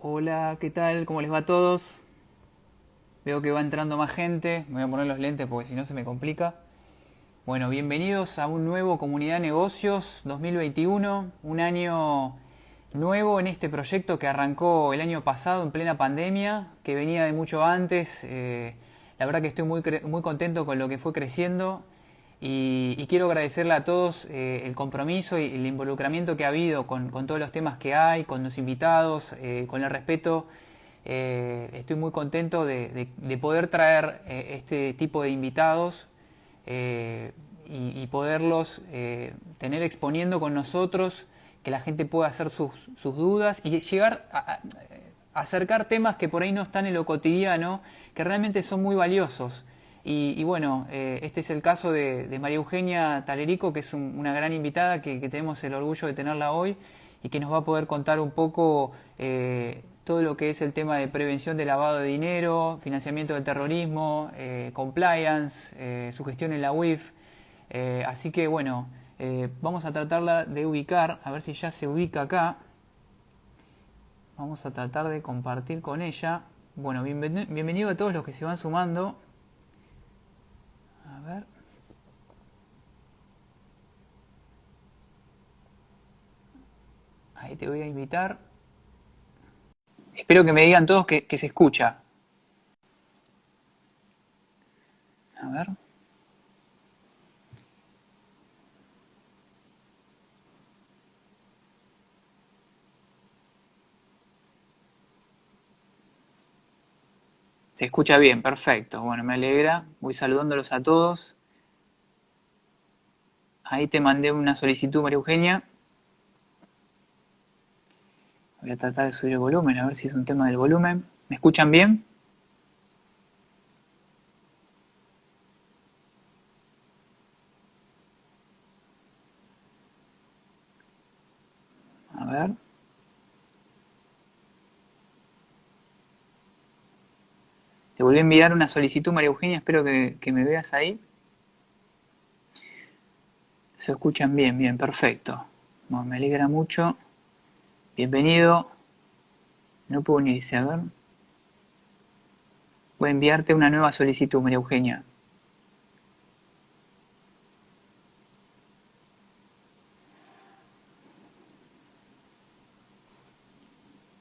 Hola, ¿qué tal? ¿Cómo les va a todos? Veo que va entrando más gente. Me voy a poner los lentes porque si no se me complica. Bueno, bienvenidos a un nuevo Comunidad Negocios 2021, un año nuevo en este proyecto que arrancó el año pasado en plena pandemia, que venía de mucho antes. La verdad que estoy muy contento con lo que fue creciendo y quiero agradecerle a todos el compromiso y el involucramiento que ha habido con todos los temas que hay, con los invitados, con el respeto. Estoy muy contento de poder traer este tipo de invitados eh, y poderlos tener exponiendo con nosotros, que la gente pueda hacer sus dudas y llegar a acercar temas que por ahí no están en lo cotidiano, que realmente son muy valiosos. Y bueno, este es el caso de María Eugenia Talerico, que es una gran invitada, que tenemos el orgullo de tenerla hoy y que nos va a poder contar un poco todo lo que es el tema de prevención de lavado de dinero, financiamiento del terrorismo, compliance, su gestión en la UIF. Así que bueno, vamos a tratarla de ubicar, a ver si ya se ubica acá. Vamos a tratar de compartir con ella. Bueno, bienvenido a todos los que se van sumando. A ver. Ahí te voy a invitar. Espero que me digan todos que se escucha. A ver. Se escucha bien, perfecto. Bueno, me alegra. Voy saludándolos a todos. Ahí te mandé una solicitud, María Eugenia. Voy a tratar de subir el volumen, a ver si es un tema del volumen. ¿Me escuchan bien? A ver. Te volví a enviar una solicitud, María Eugenia. Espero que me veas ahí. Se escuchan bien, bien, perfecto. Bueno, me alegra mucho. Bienvenido. No puedo unirse, a ver. Voy a enviarte una nueva solicitud, María Eugenia.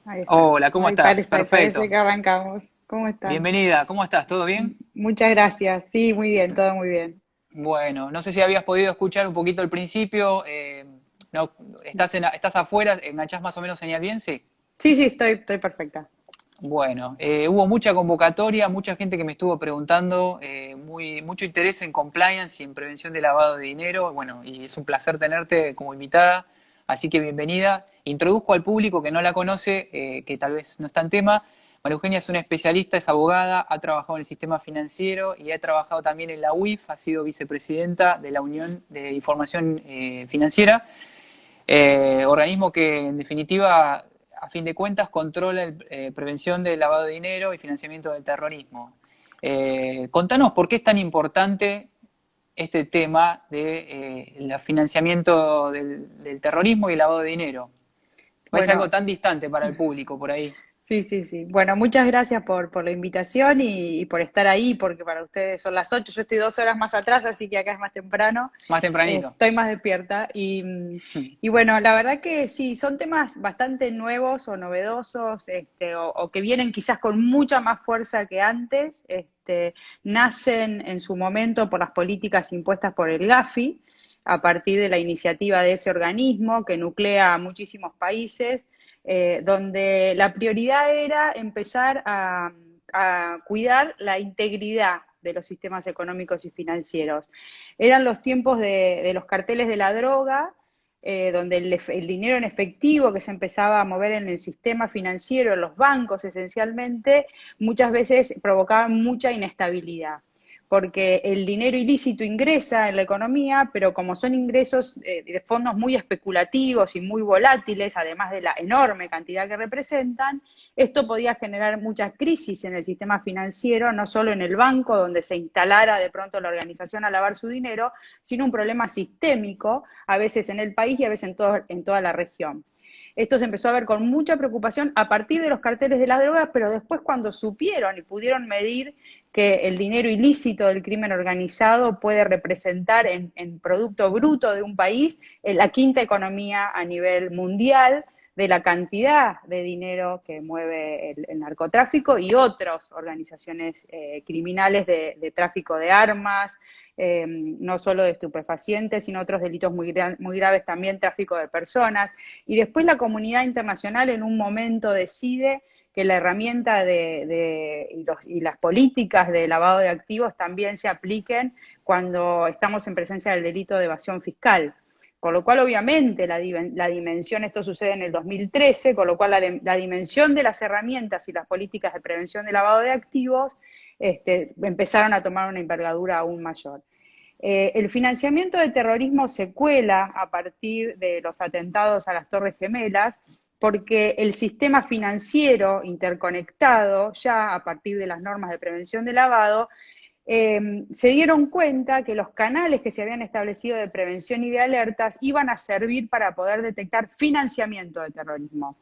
Ahí está. Hola, ¿cómo Ahí estás? parece Perfecto. que arrancamos. ¿Cómo están? Bienvenida, ¿cómo estás? ¿Todo bien? Muchas gracias. Sí, muy bien, todo muy bien. Bueno, no sé si habías podido escuchar un poquito al principio. No, ¿estás afuera? ¿Enganchás más o menos señal bien? Sí. Sí, sí, estoy perfecta. Bueno, hubo mucha convocatoria, mucha gente que me estuvo preguntando, mucho interés en compliance y en prevención de lavado de dinero. Bueno, y es un placer tenerte como invitada, así que bienvenida. Introduzco al público que no la conoce, que tal vez no está en tema. María Eugenia es una especialista, es abogada, ha trabajado en el sistema financiero y ha trabajado también en la UIF, ha sido vicepresidenta de la Unión de Información Financiera, organismo que en definitiva, a fin de cuentas, controla la prevención del lavado de dinero y financiamiento del terrorismo. Contanos por qué es tan importante este tema de financiamiento del terrorismo y el lavado de dinero. Parece algo Bueno, tan distante para el público por ahí. sí, sí, sí. Bueno, muchas gracias por la invitación y por estar ahí, porque para ustedes son las 8. Yo estoy 2 horas más atrás, así que acá es más temprano. Más tempranito. Estoy más despierta. Y bueno, la verdad que sí, son temas bastante nuevos o novedosos, o que vienen quizás con mucha más fuerza que antes. Nacen en su momento por las políticas impuestas por el Gafi, a partir de la iniciativa de ese organismo que nuclea a muchísimos países, donde la prioridad era empezar a cuidar la integridad de los sistemas económicos y financieros. Eran los tiempos de los carteles de la droga, donde el dinero en efectivo que se empezaba a mover en el sistema financiero, en los bancos esencialmente, muchas veces provocaban mucha inestabilidad, porque el dinero ilícito ingresa en la economía, pero como son ingresos de fondos muy especulativos y muy volátiles, además de la enorme cantidad que representan, esto podía generar mucha crisis en el sistema financiero, no solo en el banco donde se instalara de pronto la organización a lavar su dinero, sino un problema sistémico, a veces en el país y a veces en toda la región. esto se empezó a ver con mucha preocupación a partir de los carteles de las drogas, pero después cuando supieron y pudieron medir que el dinero ilícito del crimen organizado puede representar en producto bruto de un país la quinta economía a nivel mundial, de la cantidad de dinero que mueve el narcotráfico y otras organizaciones criminales de tráfico de armas, no solo de estupefacientes, sino otros delitos muy graves también, tráfico de personas. Y después la comunidad internacional en un momento decide que la herramienta y las políticas de lavado de activos también se apliquen cuando estamos en presencia del delito de evasión fiscal. Con lo cual, obviamente, la dimensión, esto sucede en el 2013, con lo cual la dimensión de las herramientas y las políticas de prevención de lavado de activos empezaron a tomar una envergadura aún mayor. El financiamiento de terrorismo se cuela a partir de los atentados a las Torres Gemelas, porque el sistema financiero interconectado, ya a partir de las normas de prevención de lavado, se dieron cuenta que los canales que se habían establecido de prevención y de alertas iban a servir para poder detectar financiamiento de terrorismo.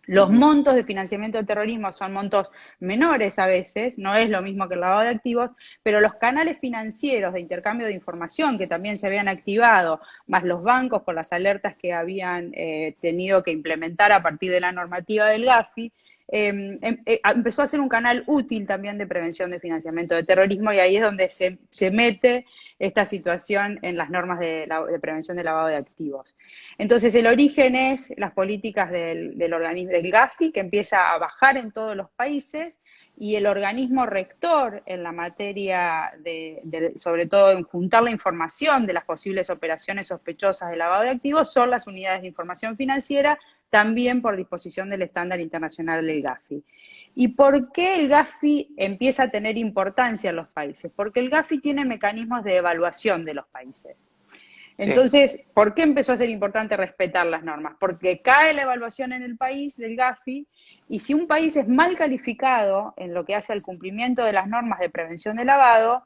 Los montos de financiamiento de terrorismo son montos menores a veces, no es lo mismo que el lavado de activos, pero los canales financieros de intercambio de información que también se habían activado, más los bancos con las alertas que habían tenido que implementar a partir de la normativa del Gafi, empezó a ser un canal útil también de prevención de financiamiento de terrorismo, y ahí es donde se mete esta situación en las normas de prevención de lavado de activos. Entonces el origen es las políticas del organismo del Gafi, que empieza a bajar en todos los países, y el organismo rector en la materia sobre todo en juntar la información de las posibles operaciones sospechosas de lavado de activos, son las unidades de información financiera, también por disposición del estándar internacional del Gafi. ¿Y por qué el Gafi empieza a tener importancia en los países? Porque el Gafi tiene mecanismos de evaluación de los países. Entonces, ¿por qué empezó a ser importante respetar las normas? Porque cae la evaluación en el país del Gafi, y si un país es mal calificado en lo que hace al cumplimiento de las normas de prevención de lavado,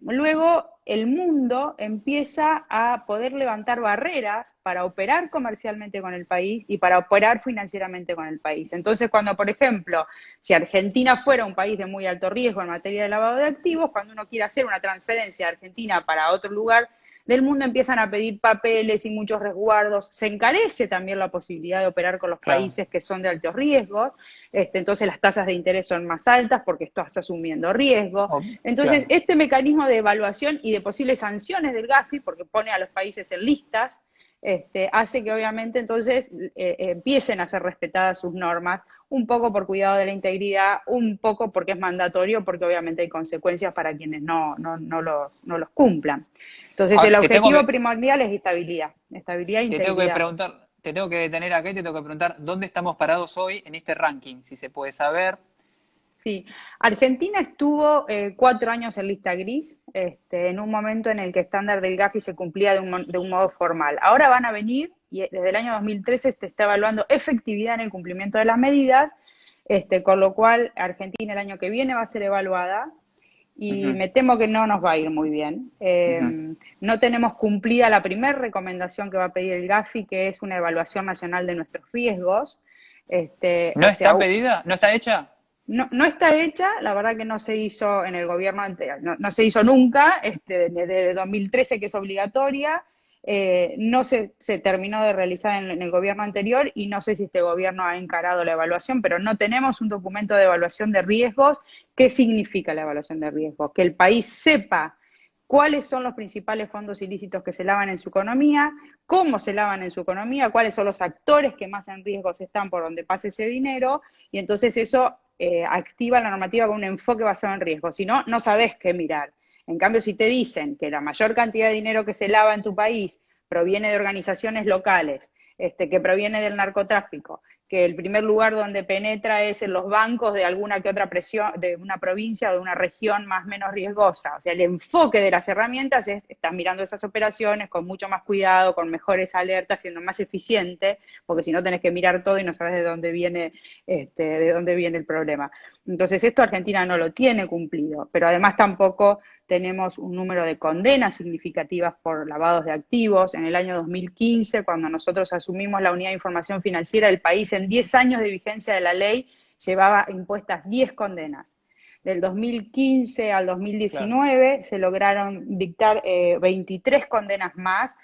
luego el mundo empieza a poder levantar barreras para operar comercialmente con el país y para operar financieramente con el país. Entonces, cuando, por ejemplo, si Argentina fuera un país de muy alto riesgo en materia de lavado de activos, cuando uno quiere hacer una transferencia de Argentina para otro lugar del mundo, empiezan a pedir papeles y muchos resguardos. Se encarece también la posibilidad de operar con los países que son de alto riesgo. Entonces las tasas de interés son más altas porque estás asumiendo riesgo. Entonces, este mecanismo de evaluación y de posibles sanciones del Gafi, porque pone a los países en listas, hace que obviamente entonces empiecen a ser respetadas sus normas, un poco por cuidado de la integridad, un poco porque es mandatorio, porque obviamente hay consecuencias para quienes no los cumplan. Entonces, el objetivo primordial es estabilidad e integridad. Te tengo que preguntar, te tengo que detener acá y te tengo que preguntar, ¿dónde estamos parados hoy en este ranking? Si se puede saber. Sí, Argentina estuvo 4 años en lista gris, en un momento en el que el estándar del Gafi se cumplía de un modo formal. Ahora van a venir, y desde el año 2013 se está evaluando efectividad en el cumplimiento de las medidas, con lo cual Argentina el año que viene va a ser evaluada, y me temo que no nos va a ir muy bien. No tenemos cumplida la primera recomendación que va a pedir el Gafi, que es una evaluación nacional de nuestros riesgos. ¿No está pedida? ¿No está hecha? No está hecha, la verdad que no se hizo en el gobierno anterior, no se hizo nunca, desde 2013 que es obligatoria, no se terminó de realizar en el gobierno anterior, y no sé si este gobierno ha encarado la evaluación, pero no tenemos un documento de evaluación de riesgos. ¿Qué significa la evaluación de riesgos? Que el país sepa cuáles son los principales fondos ilícitos que se lavan en su economía, cómo se lavan en su economía, cuáles son los actores que más en riesgos están por donde pase ese dinero, y entonces eso activa la normativa con un enfoque basado en riesgos. Si no, no sabés qué mirar. En cambio, si te dicen que la mayor cantidad de dinero que se lava en tu país proviene de organizaciones locales, que proviene del narcotráfico, que el primer lugar donde penetra es en los bancos de alguna que otra presión, de una provincia o de una región más o menos riesgosa. O sea, el enfoque de las herramientas es, estás mirando esas operaciones con mucho más cuidado, con mejores alertas, siendo más eficiente, porque si no tenés que mirar todo y no sabes de dónde viene el problema. Entonces, esto Argentina no lo tiene cumplido, pero además tampoco tenemos un número de condenas significativas por lavados de activos. En el año 2015, cuando nosotros asumimos la Unidad de Información Financiera, el país en 10 años de vigencia de la ley llevaba impuestas 10 condenas. Del 2015 al Claro. 2019 se lograron dictar 23 condenas más,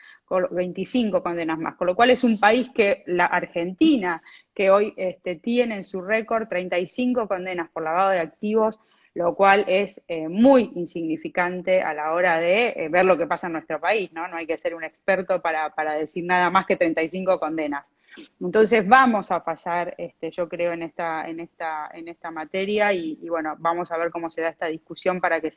25 condenas más, con lo cual es un país que la Argentina, que hoy tiene en su récord 35 condenas por lavado de activos, lo cual es muy insignificante a la hora de ver lo que pasa en nuestro país, ¿no? No hay que ser un experto para decir nada más que 35 condenas. Entonces vamos a fallar, yo creo, en esta materia y bueno, vamos a ver cómo se da esta discusión para que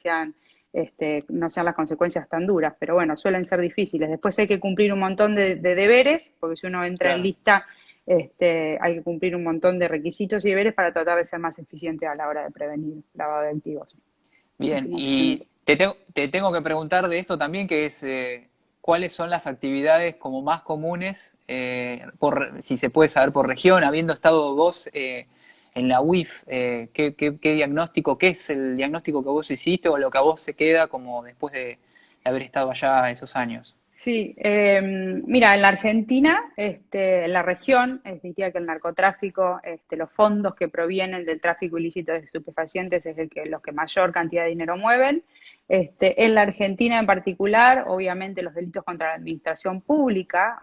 no sean las consecuencias tan duras, pero bueno, suelen ser difíciles. Después hay que cumplir un montón de deberes, porque si uno entra en Claro. lista, hay que cumplir un montón de requisitos y deberes para tratar de ser más eficiente a la hora de prevenir lavado de activos y Bien, financiación. y te tengo que preguntar de esto también, que es cuáles son las actividades como más comunes, si se puede saber por región, habiendo estado vos en la UIF, ¿qué diagnóstico, qué es el diagnóstico que vos hiciste o lo que a vos se queda como después de haber estado allá esos años? Sí, mira, en la Argentina, en la región, diría que el narcotráfico, los fondos que provienen del tráfico ilícito de estupefacientes es los que mayor cantidad de dinero mueven. En la Argentina en particular, obviamente los delitos contra la administración pública,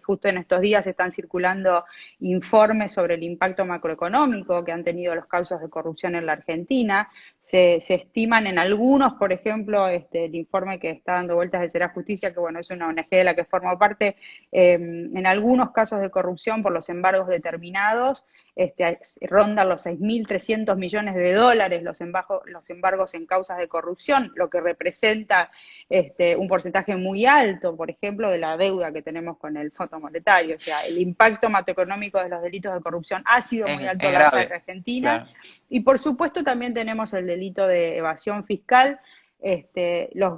justo en estos días están circulando informes sobre el impacto macroeconómico que han tenido los casos de corrupción en la Argentina. Se estiman en algunos, por ejemplo, el informe que está dando vueltas de Será Justicia, que bueno, es una ONG de la que formo parte, en algunos casos de corrupción por los embargos determinados, rondan los 6.300 millones de dólares los embargos en causas de corrupción, lo que representa un porcentaje muy alto, por ejemplo, de la deuda que tenemos con el Fondo Monetario. O sea, el impacto macroeconómico de los delitos de corrupción ha sido muy alto Es en la grave, Argentina. claro. Y por supuesto también tenemos el delito de evasión fiscal. La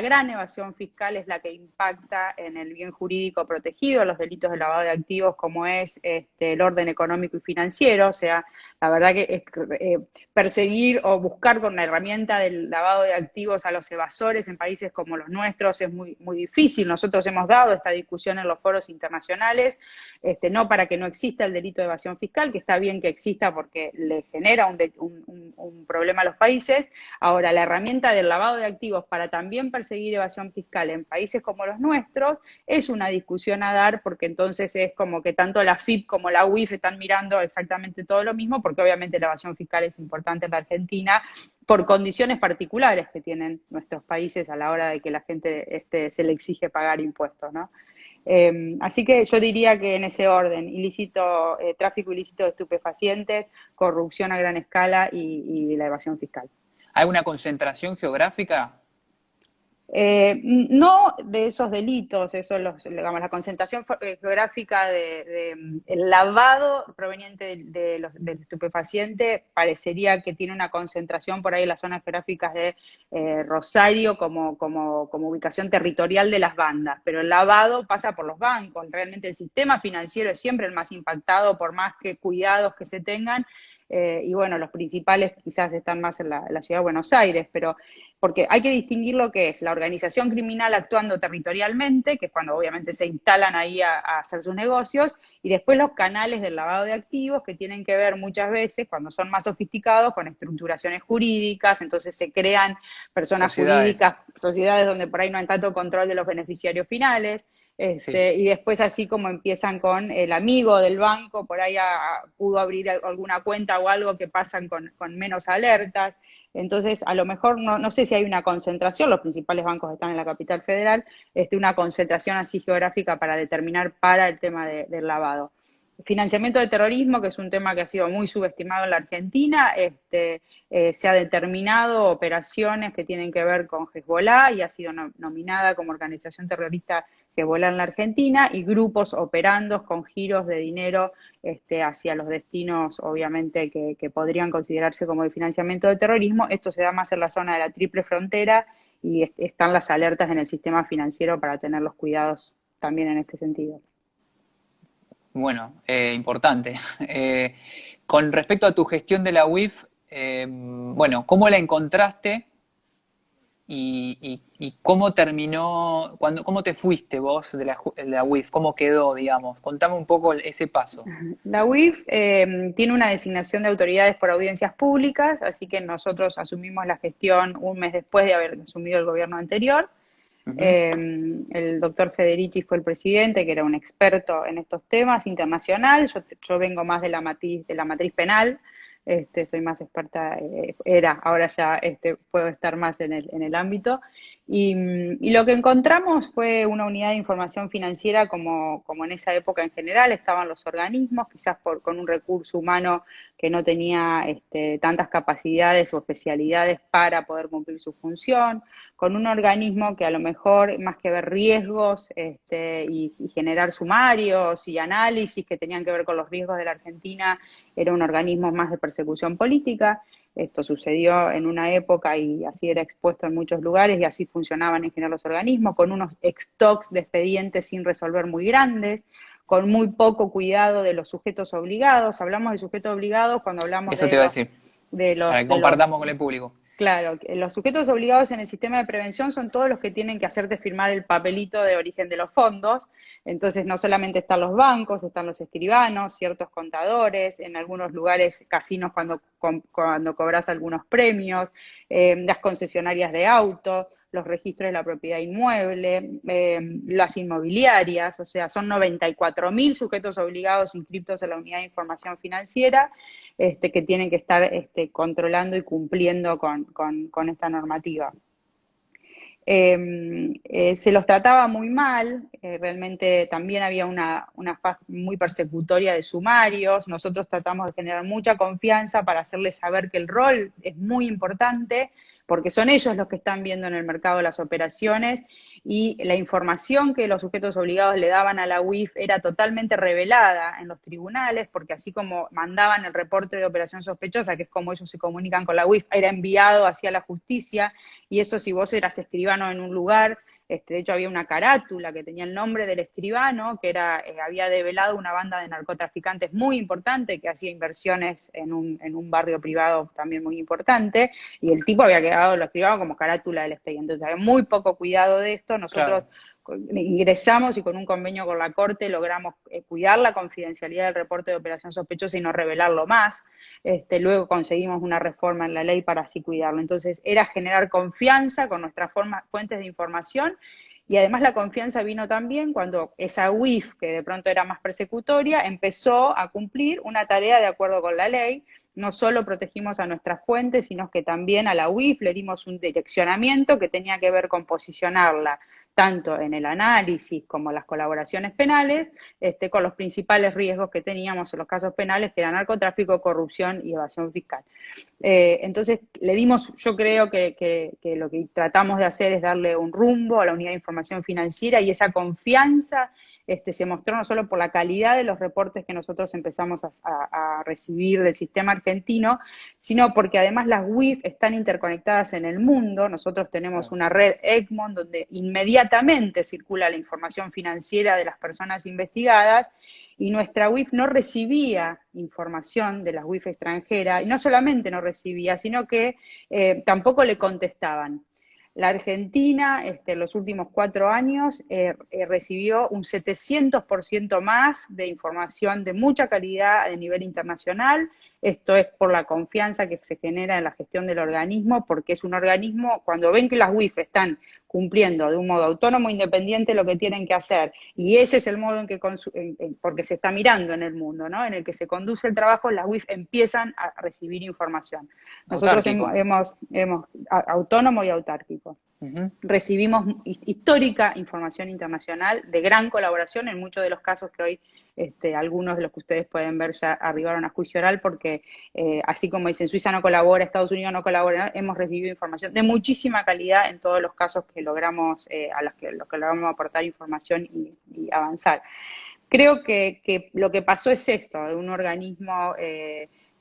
gran evasión fiscal es la que impacta en el bien jurídico protegido, los delitos de lavado de activos como es el orden económico y financiero. O sea, la verdad que perseguir o buscar con la herramienta del lavado de activos a los evasores en países como los nuestros es muy, muy difícil. Nosotros hemos dado esta discusión en los foros internacionales, no para que no exista el delito de evasión fiscal, que está bien que exista porque le genera un problema a los países. Ahora, la herramienta del lavado de activos para también perseguir evasión fiscal en países como los nuestros es una discusión a dar, porque entonces es como que tanto la FIP como la UIF están mirando exactamente todo lo mismo, porque obviamente la evasión fiscal es importante en la Argentina por condiciones particulares que tienen nuestros países a la hora de que la gente se le exige pagar impuestos, ¿no? Así que yo diría que en ese orden, tráfico ilícito de estupefacientes, corrupción a gran escala y la evasión fiscal. ¿Hay una concentración geográfica? No de esos delitos, digamos, la concentración geográfica el lavado proveniente del estupefaciente parecería que tiene una concentración por ahí en las zonas geográficas de Rosario como ubicación territorial de las bandas, pero el lavado pasa por los bancos. Realmente el sistema financiero es siempre el más impactado por más que cuidados que se tengan. Y bueno, los principales quizás están más en la ciudad de Buenos Aires, pero porque hay que distinguir lo que es la organización criminal actuando territorialmente, que es cuando obviamente se instalan ahí a hacer sus negocios, y después los canales del lavado de activos, que tienen que ver muchas veces, cuando son más sofisticados, con estructuraciones jurídicas. Entonces se crean personas Sociedades, jurídicas, sociedades donde por ahí no hay tanto control de los beneficiarios finales. sí. Y después así como empiezan con el amigo del banco, por ahí pudo abrir alguna cuenta o algo, que pasan con menos alertas. Entonces, a lo mejor no sé si hay una concentración, los principales bancos están en la capital federal, una concentración así geográfica para determinar para el tema del lavado. Financiamiento del terrorismo, que es un tema que ha sido muy subestimado en la Argentina, se ha determinado operaciones que tienen que ver con Hezbollah y ha sido nominada como organización terrorista Hezbollah en la Argentina, y grupos operando con giros de dinero hacia los destinos, obviamente, que podrían considerarse como de financiamiento de terrorismo. Esto se da más en la zona de la Triple Frontera y están las alertas en el sistema financiero para tener los cuidados también en este sentido. Bueno, importante. Con respecto a tu gestión de la UIF, bueno, ¿cómo la encontraste? y cómo terminó, cómo te fuiste vos de la UIF, cómo quedó, digamos. Contame un poco ese paso. La UIF tiene una designación de autoridades por audiencias públicas, así que nosotros asumimos la gestión un mes después de haber asumido el gobierno anterior. Ujú. El doctor Federici fue el presidente, que era un experto en estos temas internacional. Yo vengo más de la matriz penal, soy más experta, ahora ya puedo estar más en el ámbito. Y lo que encontramos fue una unidad de información financiera como en esa época en general estaban los organismos, quizás con un recurso humano que no tenía tantas capacidades o especialidades para poder cumplir su función, con un organismo que a lo mejor, más que ver riesgos y generar sumarios y análisis que tenían que ver con los riesgos de la Argentina, era un organismo más de persecución política. Esto sucedió en una época y así era expuesto en muchos lugares y así funcionaban en general los organismos, con unos stocks de expedientes sin resolver muy grandes, con muy poco cuidado de los sujetos obligados. Hablamos de sujetos obligados cuando hablamos Eso te iba a decir, de para los, que de los compartamos con el público. Claro, los sujetos obligados en el sistema de prevención son todos los que tienen que hacerte firmar el papelito de origen de los fondos. Entonces, no solamente están los bancos, están los escribanos, ciertos contadores, en algunos lugares casinos cuando cobras algunos premios, las concesionarias de auto, los registros de la propiedad inmueble, las inmobiliarias, o sea, son 94.000 sujetos obligados inscritos en la Unidad de Información Financiera que tienen que estar controlando y cumpliendo con esta normativa. Se los trataba muy mal, realmente también había una fase muy persecutoria de sumarios. Nosotros tratamos de generar mucha confianza para hacerles saber que el rol es muy importante, porque son ellos los que están viendo en el mercado las operaciones y la información que los sujetos obligados le daban a la UIF era totalmente revelada en los tribunales, porque así como mandaban el reporte de operación sospechosa, que es como ellos se comunican con la UIF, era enviado hacia la justicia, y eso si vos eras escribano en un lugar, de hecho había una carátula que tenía el nombre del escribano, que había develado una banda de narcotraficantes muy importante que hacía inversiones en un barrio privado también muy importante, y el tipo había quedado, lo escribano como carátula del expediente. Entonces había muy poco cuidado de esto. Nosotros Claro. ingresamos y con un convenio con la Corte logramos cuidar la confidencialidad del reporte de operación sospechosa y no revelarlo más. Luego conseguimos una reforma en la ley para así cuidarlo. Entonces era generar confianza con nuestras fuentes de información y además la confianza vino también cuando esa UIF, que de pronto era más persecutoria, empezó a cumplir una tarea de acuerdo con la ley. No solo protegimos a nuestras fuentes, sino que también a la UIF le dimos un direccionamiento que tenía que ver con posicionarla tanto en el análisis como las colaboraciones penales, con los principales riesgos que teníamos en los casos penales, que eran narcotráfico, corrupción y evasión fiscal. Entonces, le dimos, yo creo que lo que tratamos de hacer es darle un rumbo a la unidad de información financiera y esa confianza se mostró no solo por la calidad de los reportes que nosotros empezamos a recibir del sistema argentino, sino porque además las UIF están interconectadas en el mundo. Nosotros tenemos una red Egmont donde inmediatamente circula la información financiera de las personas investigadas y nuestra UIF no recibía información de las UIF extranjeras, y no solamente no recibía, sino que tampoco le contestaban. La Argentina, en los últimos 4 años, recibió un 700% más de información de mucha calidad a nivel internacional. Esto es por la confianza que se genera en la gestión del organismo, porque es un organismo, cuando ven que las UIF están cumpliendo de un modo autónomo e independiente lo que tienen que hacer, y ese es el modo en que, porque se está mirando en el mundo, ¿no? En el que se conduce el trabajo, las UIF empiezan a recibir información. Nosotros Autárquico. hemos autónomo y autárquico. Ujú. Recibimos histórica información internacional de gran colaboración en muchos de los casos que hoy algunos de los que ustedes pueden ver ya arribaron a juicio oral porque así como dicen Suiza no colabora, Estados Unidos no colabora, hemos recibido información de muchísima calidad en todos los casos que logramos, los que logramos aportar información y avanzar. Creo que lo que pasó es esto, de un organismo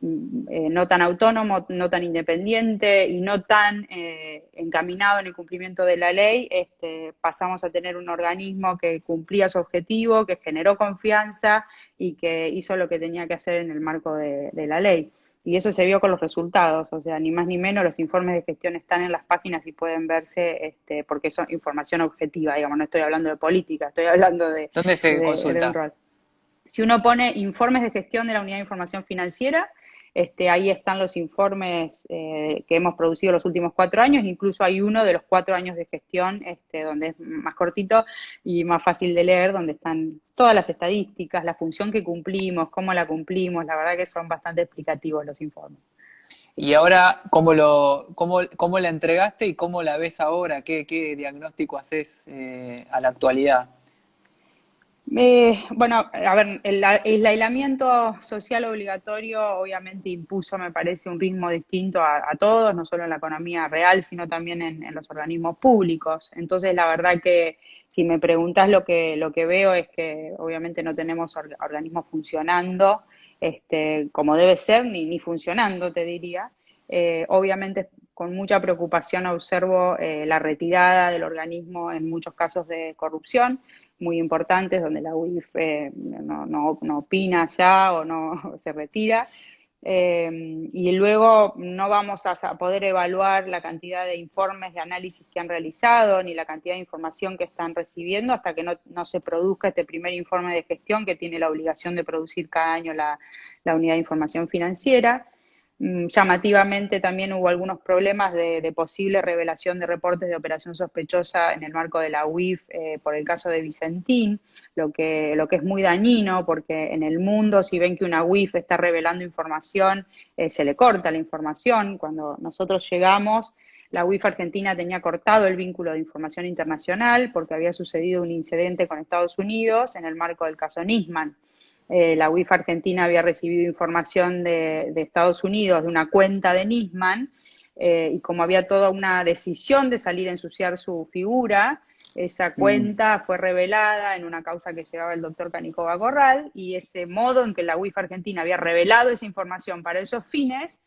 no tan autónomo, no tan independiente y no tan encaminado en el cumplimiento de la ley, pasamos a tener un organismo que cumplía su objetivo, que generó confianza y que hizo lo que tenía que hacer en el marco de la ley. y eso se vio con los resultados, o sea, ni más ni menos, los informes de gestión están en las páginas y pueden verse, porque son información objetiva, digamos, no estoy hablando de política, estoy hablando ¿Dónde se de un consulta? rol. Si uno pone informes de gestión de la Unidad de Información Financiera, ahí están los informes que hemos producido los últimos 4 años, incluso hay uno de los 4 años de gestión, donde es más cortito y más fácil de leer, donde están todas las estadísticas, la función que cumplimos, cómo la cumplimos, la verdad que son bastante explicativos los informes. Y ahora, cómo la entregaste y cómo la ves ahora? ¿Qué diagnóstico haces a la actualidad? Bueno, a ver, el aislamiento social obligatorio obviamente impuso, me parece, un ritmo distinto a todos, no solo en la economía real, sino también en los organismos públicos. Entonces, la verdad que si me preguntas lo que veo es que obviamente no tenemos organismos funcionando como debe ser, ni funcionando, te diría. Obviamente, con mucha preocupación observo la retirada del organismo en muchos casos de corrupción muy importantes donde la UIF no opina ya o no se retira. Y luego no vamos a poder evaluar la cantidad de informes de análisis que han realizado ni la cantidad de información que están recibiendo hasta que no se produzca este primer informe de gestión que tiene la obligación de producir cada año la Unidad de Información Financiera. Llamativamente también hubo algunos problemas de posible revelación de reportes de operación sospechosa en el marco de la UIF por el caso de Vicentín, lo que es muy dañino porque en el mundo si ven que una UIF está revelando información, se le corta la información. Cuando nosotros llegamos, la UIF Argentina tenía cortado el vínculo de información internacional porque había sucedido un incidente con Estados Unidos en el marco del caso Nisman. La UIF Argentina había recibido información de Estados Unidos de una cuenta de Nisman y como había toda una decisión de salir a ensuciar su figura, esa Mm. cuenta fue revelada en una causa que llevaba el doctor Canicova Corral y ese modo en que la UIF Argentina había revelado esa información para esos fines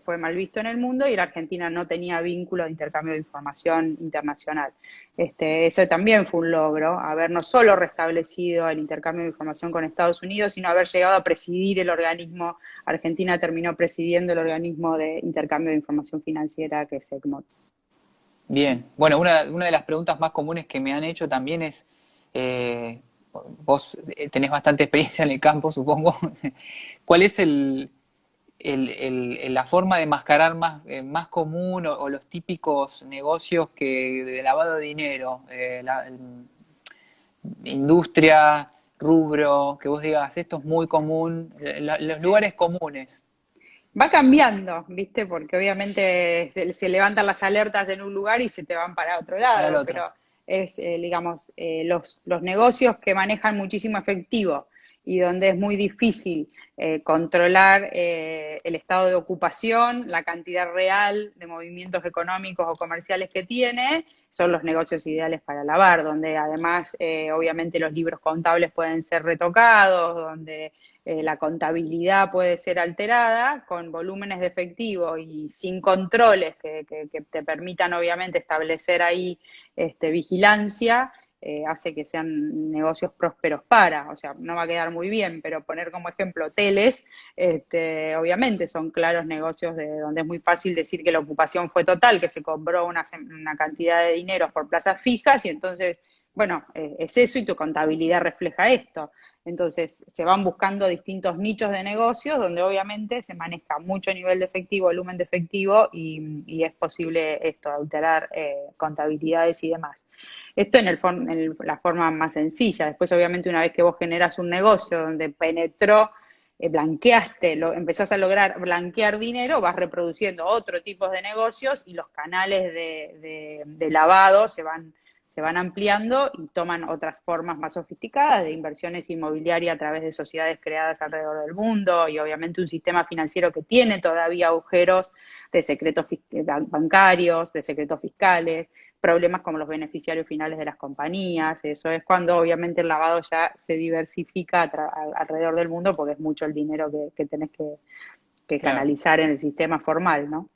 fue mal visto en el mundo y la Argentina no tenía vínculo de intercambio de información internacional. Ese también fue un logro, haber no solo restablecido el intercambio de información con Estados Unidos, sino haber llegado a presidir el organismo. Argentina terminó presidiendo el organismo de intercambio de información financiera que es ECMOT. Bien. Bueno, una de las preguntas más comunes que me han hecho también es, eh, vos tenés bastante experiencia en el campo, supongo. ¿Cuál es la forma de mascarar más común o los típicos negocios de lavado de dinero? Industria, rubro, que vos digas, esto es muy común, los lugares comunes Va cambiando, ¿viste? Porque obviamente se levantan las alertas en un lugar y se te van para otro para el lado, otro. pero es, digamos, los negocios que manejan muchísimo efectivo y donde es muy difícil controlar el estado de ocupación, la cantidad real de movimientos económicos o comerciales que tiene, son los negocios ideales para lavar, donde además obviamente los libros contables pueden ser retocados, donde la contabilidad puede ser alterada con volúmenes de efectivo y sin controles que te permitan obviamente establecer ahí vigilancia, hace que sean negocios prósperos o sea, no va a quedar muy bien, pero poner como ejemplo hoteles, obviamente son claros negocios de donde es muy fácil decir que la ocupación fue total, que se cobró una cantidad de dinero por plazas fijas y entonces, bueno, es eso y tu contabilidad refleja esto. Entonces, se van buscando distintos nichos de negocios donde obviamente se maneja mucho nivel de efectivo, volumen de efectivo y es posible esto, alterar contabilidades y demás. Esto en la forma más sencilla. Después, obviamente, una vez que vos generas un negocio donde penetró, blanqueaste, empezás a lograr blanquear dinero, vas reproduciendo otro tipo de negocios y los canales de lavado se van ampliando y toman otras formas más sofisticadas de inversiones inmobiliarias a través de sociedades creadas alrededor del mundo y obviamente un sistema financiero que tiene todavía agujeros de secretos bancarios, de secretos fiscales, problemas como los beneficiarios finales de las compañías. Eso es cuando obviamente el lavado ya se diversifica alrededor del mundo porque es mucho el dinero que tenés que Claro. canalizar en el sistema formal, ¿no?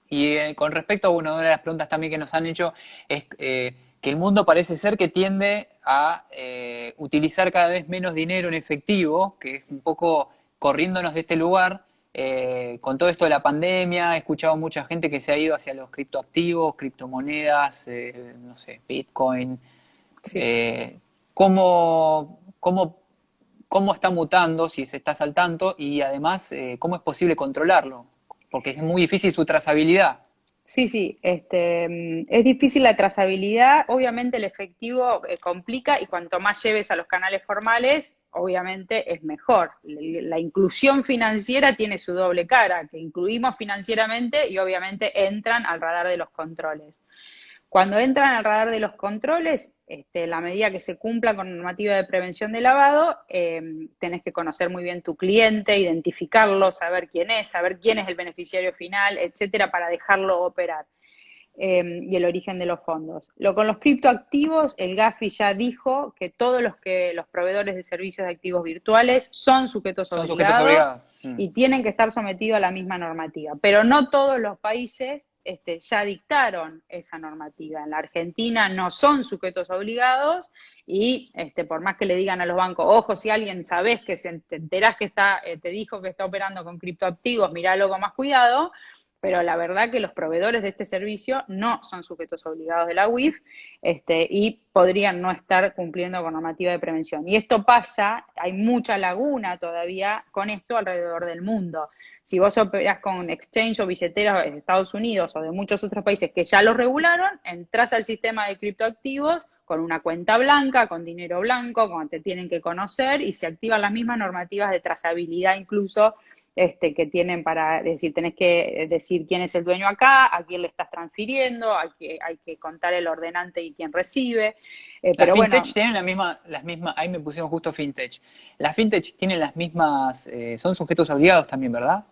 Y con respecto a una de las preguntas también que nos han hecho, es que el mundo parece ser que tiende a utilizar cada vez menos dinero en efectivo, que es un poco corriéndonos de este lugar, Con todo esto de la pandemia, he escuchado mucha gente que se ha ido hacia los criptoactivos, criptomonedas, no sé, Bitcoin. Sí. Eh, ¿cómo, cómo, cómo está mutando, si se está saltando, y además, cómo es posible controlarlo? Porque es muy difícil su trazabilidad. Sí, sí, es difícil la trazabilidad, obviamente el efectivo complica y cuanto más lleves a los canales formales, obviamente es mejor. La inclusión financiera tiene su doble cara, que incluimos financieramente y obviamente entran al radar de los controles. Cuando entran al radar de los controles, en la medida que se cumpla con normativa de prevención de lavado, tenés que conocer muy bien tu cliente, identificarlo, saber quién es el beneficiario final, etcétera, para dejarlo operar. Y el origen de los fondos. Con los criptoactivos, el Gafi ya dijo que todos los proveedores de servicios de activos virtuales son sujetos Son sujetos obligados obligados. Mm. y tienen que estar sometidos a la misma normativa. Pero no todos los países ya dictaron esa normativa. En la Argentina no son sujetos obligados y por más que le digan a los bancos, ojo, si alguien sabes que te enterás que te dijo que está operando con criptoactivos, miralo con más cuidado, pero la verdad que los proveedores de este servicio no son sujetos obligados de la UIF y podrían no estar cumpliendo con normativa de prevención. Y esto pasa, hay mucha laguna todavía con esto alrededor del mundo. Si vos operás con exchange o billeteras de Estados Unidos o de muchos otros países que ya lo regularon, entras al sistema de criptoactivos con una cuenta blanca, con dinero blanco, cuando te tienen que conocer y se activan las mismas normativas de trazabilidad incluso que tienen para decir, tenés que decir quién es el dueño acá, a quién le estás transfiriendo, hay que contar el ordenante y quién recibe. Las Pero fintech bueno, tienen las mismas, ahí me pusieron justo fintech. Las fintech tienen las mismas, son sujetos obligados también, ¿verdad?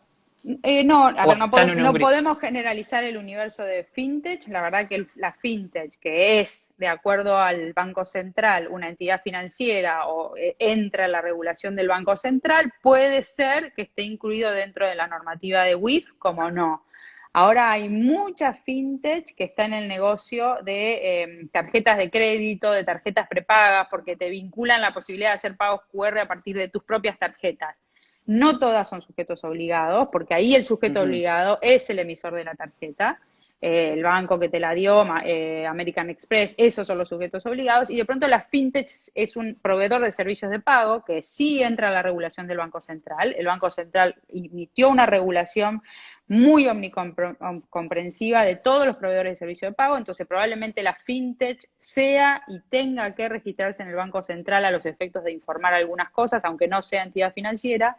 no, a ¿O ver, están en un no gris? podemos generalizar el universo de fintech. La verdad que la fintech, que es, de acuerdo al Banco Central, una entidad financiera o entra en la regulación del Banco Central, puede ser que esté incluido dentro de la normativa de WIF, como no. Ahora hay muchas fintech que están en el negocio de tarjetas de crédito, de tarjetas prepagas, porque te vinculan la posibilidad de hacer pagos QR a partir de tus propias tarjetas. No todas son sujetos obligados, porque ahí el sujeto Ujú. obligado es el emisor de la tarjeta, el banco que te la dio, American Express, esos son los sujetos obligados, y de pronto la fintech es un proveedor de servicios de pago que sí entra a la regulación del Banco Central. El Banco Central emitió una regulación muy omnicomprensiva de todos los proveedores de servicio de pago, entonces probablemente la fintech sea y tenga que registrarse en el Banco Central a los efectos de informar algunas cosas, aunque no sea entidad financiera,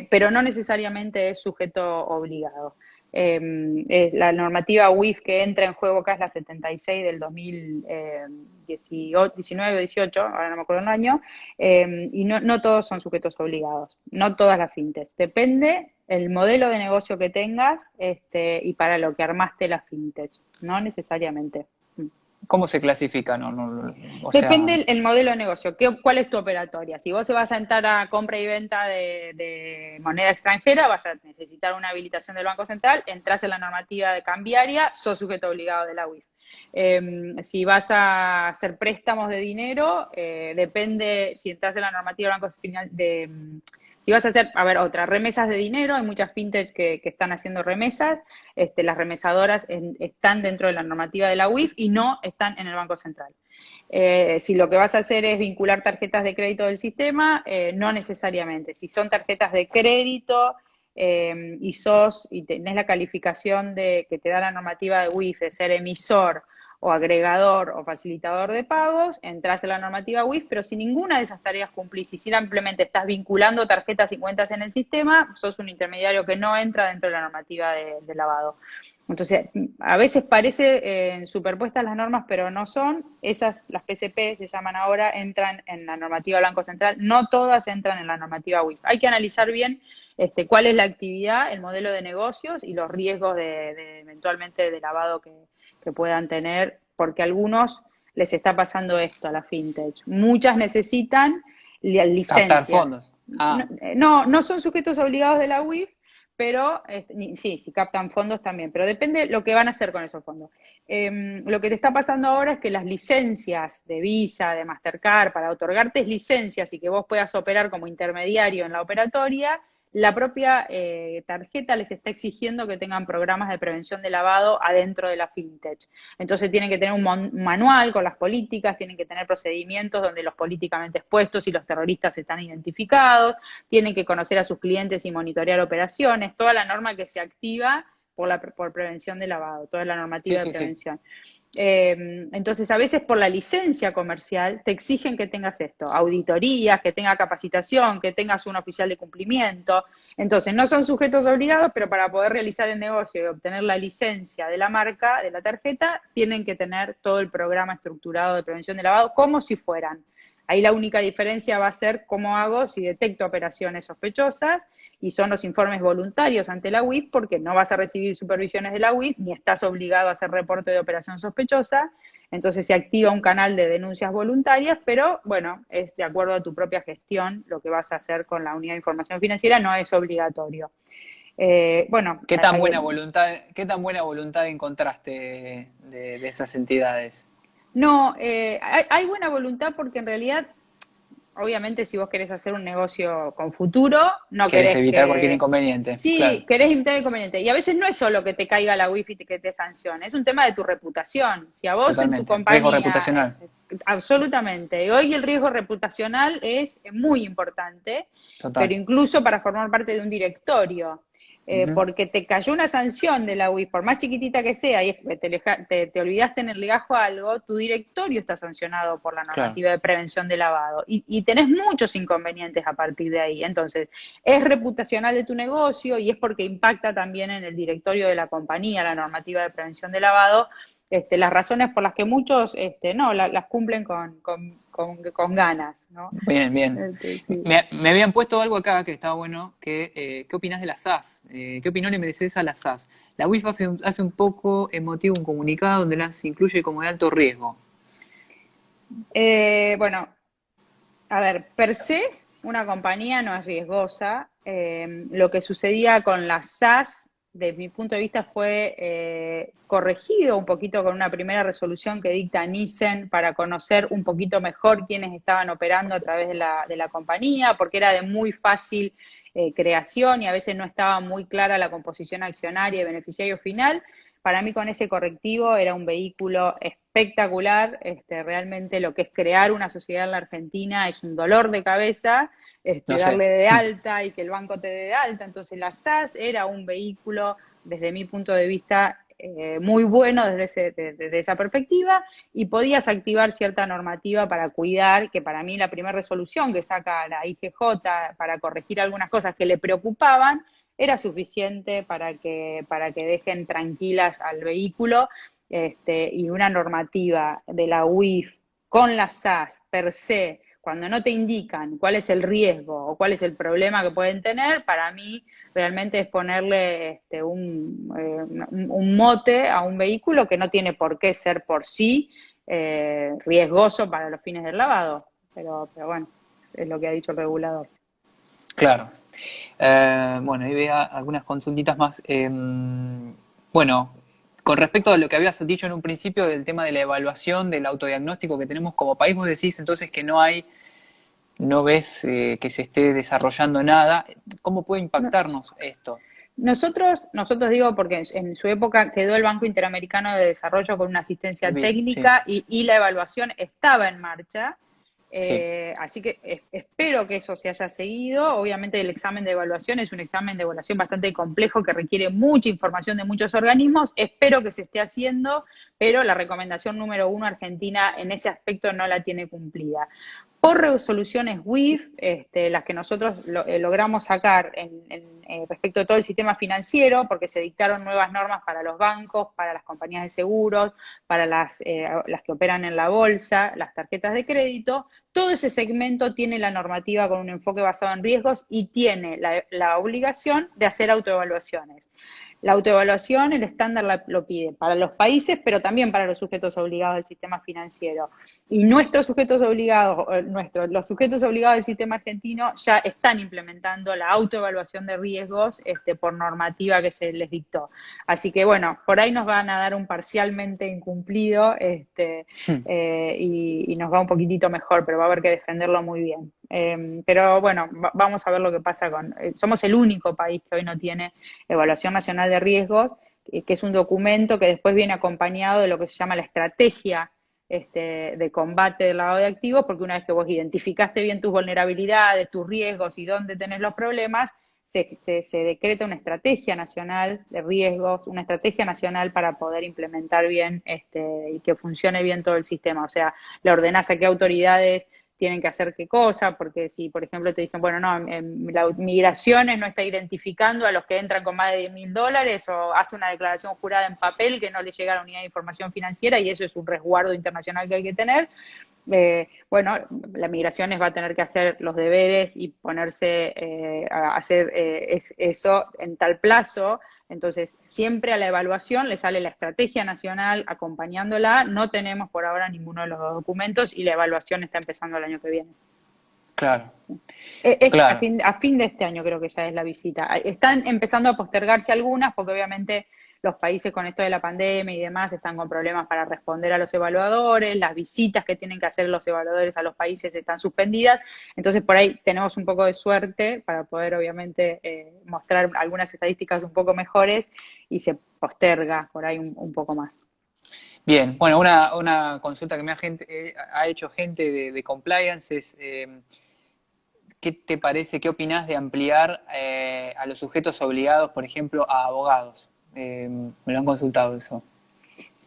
pero no necesariamente es sujeto obligado. La normativa WIF que entra en juego acá es la 76 del 2019 o 18, ahora no me acuerdo el año, y no todos son sujetos obligados, no todas las fintechs. Depende el modelo de negocio que tengas y para lo que armaste la fintech, no necesariamente. ¿Cómo se clasifica? O sea, Depende el modelo de negocio, cuál es tu operatoria. Si vos se vas a entrar a compra y venta de moneda extranjera, vas a necesitar una habilitación del Banco Central, entras en la normativa de cambiaria, sos sujeto obligado de la UIF. Si vas a hacer préstamos de dinero, depende si entras en la normativa del Banco Central si vas a hacer, a ver, otra, remesas de dinero, hay muchas fintech que están haciendo remesas, las remesadoras están dentro de la normativa de la UIF y no están en el Banco Central. Si lo que vas a hacer es vincular tarjetas de crédito del sistema, no necesariamente. Si son tarjetas de crédito y tenés la calificación que te da la normativa de WIF de ser emisor o agregador o facilitador de pagos, entras en la normativa WIF, pero si ninguna de esas tareas cumplís y simplemente estás vinculando tarjetas y cuentas en el sistema, sos un intermediario que no entra dentro de la normativa de lavado. Entonces, a veces parece superpuestas las normas, pero no son. Las PCP se llaman ahora, entran en la normativa Banco Central. No todas entran en la normativa WIF. Hay que analizar bien cuál es la actividad, el modelo de negocios y los riesgos eventualmente de lavado que puedan tener, porque a algunos les está pasando esto a la fintech. Muchas necesitan captar licencia. fondos. Ah, No son sujetos obligados de la UIF, pero sí, si captan fondos también, pero depende de lo que van a hacer con esos fondos. Lo que te está pasando ahora es que las licencias de Visa, de Mastercard, para otorgarte licencias y que vos puedas operar como intermediario en la operatoria, la propia tarjeta les está exigiendo que tengan programas de prevención de lavado adentro de la fintech. Entonces tienen que tener un manual con las políticas, tienen que tener procedimientos donde los políticamente expuestos y los terroristas están identificados, tienen que conocer a sus clientes y monitorear operaciones, toda la norma que se activa por prevención de lavado, toda la Sí, normativa de sí, sí. prevención. Entonces, a veces por la licencia comercial te exigen que tengas esto, auditorías, que tenga capacitación, que tengas un oficial de cumplimiento. Entonces, no son sujetos obligados, pero para poder realizar el negocio y obtener la licencia de la marca, de la tarjeta, tienen que tener todo el programa estructurado de prevención de lavado como si fueran. Ahí la única diferencia va a ser cómo hago si detecto operaciones sospechosas y son los informes voluntarios ante la UIF porque no vas a recibir supervisiones de la UIF ni estás obligado a hacer reporte de operación sospechosa. Entonces se activa un canal de denuncias voluntarias, pero bueno, es de acuerdo a tu propia gestión lo que vas a hacer con la unidad de información financiera, no es obligatorio. Bueno, Qué tan buena voluntad encontraste de esas entidades? no, hay buena voluntad porque en realidad obviamente si vos querés hacer un negocio con futuro, no ¿Querés querés evitar cualquier que... inconveniente? Claro, Sí, querés evitar inconveniente. Y a veces no es solo que te caiga la wifi y que te sancione, es un tema de tu reputación. Si a vos en tu totalmente. Riesgo compañía, reputacional, absolutamente, hoy el riesgo reputacional es muy importante, pero total. incluso para formar parte de un directorio. Ujú. Porque te cayó una sanción de la UIF, por más chiquitita que sea, y es que te olvidaste en el legajo algo, tu directorio está sancionado por la Claro. normativa de prevención de lavado y tenés muchos inconvenientes a partir de ahí. Entonces, es reputacional de tu negocio y es porque impacta también en el directorio de la compañía la normativa de prevención de lavado. Las razones por las que muchos no las cumplen con ganas, ¿no? Bien, bien. Sí. Me habían puesto algo acá que estaba bueno, ¿qué opinás de las SAS? ¿Qué opinión le mereces a las SAS? La UIF hace un poco emotivo un comunicado donde las incluye como de alto riesgo. Bueno, a ver, per se, una compañía no es riesgosa. Lo que sucedía con las SAS, desde mi punto de vista, fue corregido un poquito con una primera resolución que dicta Nielsen para conocer un poquito mejor quiénes estaban operando a través de la compañía, porque era de muy fácil creación y a veces no estaba muy clara la composición accionaria y beneficiario final. Para mí con ese correctivo era un vehículo espectacular, realmente lo que es crear una sociedad en la Argentina es un dolor de cabeza, No sé. darle de alta y que el banco te dé de alta, entonces la SAS era un vehículo desde mi punto de vista muy bueno desde esa perspectiva y podías activar cierta normativa para cuidar, que para mí la primera resolución que saca la IGJ para corregir algunas cosas que le preocupaban era suficiente para que dejen tranquilas al vehículo y una normativa de la UIF con la SAS per se, cuando no te indican cuál es el riesgo o cuál es el problema que pueden tener, para mí realmente es ponerle un mote a un vehículo que no tiene por qué ser por sí riesgoso para los fines del lavado. Pero bueno, es lo que ha dicho el regulador. Claro. Bueno, ahí veo algunas consultitas más. Bueno, con respecto a lo que habías dicho en un principio del tema de la evaluación, del autodiagnóstico que tenemos como país, vos decís entonces que no ves que se esté desarrollando nada. ¿Cómo puede No, impactarnos esto? nosotros digo, porque en su época quedó el Banco Interamericano de Desarrollo con una asistencia Sí, técnica y la evaluación estaba en marcha. sí. Así que espero que eso se haya seguido. Obviamente el examen de evaluación es un examen de evaluación bastante complejo que requiere mucha información de muchos organismos. Espero que se esté haciendo, pero la recomendación número uno, Argentina en ese aspecto no la tiene cumplida. Por resoluciones WIF, las que nosotros logramos sacar respecto a todo el sistema financiero, porque se dictaron nuevas normas para los bancos, para las compañías de seguros, para las que operan en la bolsa, las tarjetas de crédito, todo ese segmento tiene la normativa con un enfoque basado en riesgos y tiene la obligación de hacer autoevaluaciones. La autoevaluación, el estándar lo pide para los países, pero también para los sujetos obligados del sistema financiero. Y nuestros sujetos obligados, los sujetos obligados del sistema argentino ya están implementando la autoevaluación de riesgos por normativa que se les dictó. Así que bueno, por ahí nos van a dar un parcialmente incumplido y nos va un poquitito mejor, pero va a haber que defenderlo muy bien. Pero bueno, vamos a ver lo que pasa somos el único país que hoy no tiene evaluación nacional de riesgos, que es un documento que después viene acompañado de lo que se llama la estrategia de combate del lavado de activos, porque una vez que vos identificaste bien tus vulnerabilidades, tus riesgos y dónde tenés los problemas, se decreta una estrategia nacional de riesgos, una estrategia nacional para poder implementar bien y que funcione bien todo el sistema. O sea, le ordenás a qué autoridades tienen que hacer qué cosa, porque si, por ejemplo, te dicen, bueno, no, la migraciones no está identificando a los que entran con más de $10.000, o hace una declaración jurada en papel que no le llega a la unidad de información financiera, y eso es un resguardo internacional que hay que tener. Bueno, la migraciones va a tener que hacer los deberes y ponerse a hacer eso en tal plazo. Entonces, siempre a la evaluación le sale la estrategia nacional acompañándola. No tenemos por ahora ninguno de los dos documentos y la evaluación está empezando el año que viene. Claro, A claro. fin de este año creo que ya es la visita. Están empezando a postergarse algunas porque obviamente los países con esto de la pandemia y demás están con problemas para responder a los evaluadores, las visitas que tienen que hacer los evaluadores a los países están suspendidas, entonces por ahí tenemos un poco de suerte para poder obviamente mostrar algunas estadísticas un poco mejores y se posterga por ahí un poco más. Bien, bueno, una consulta que ha hecho gente de compliance es, ¿qué te parece, qué opinás de ampliar a los sujetos obligados, por ejemplo, a abogados? Me lo han consultado eso.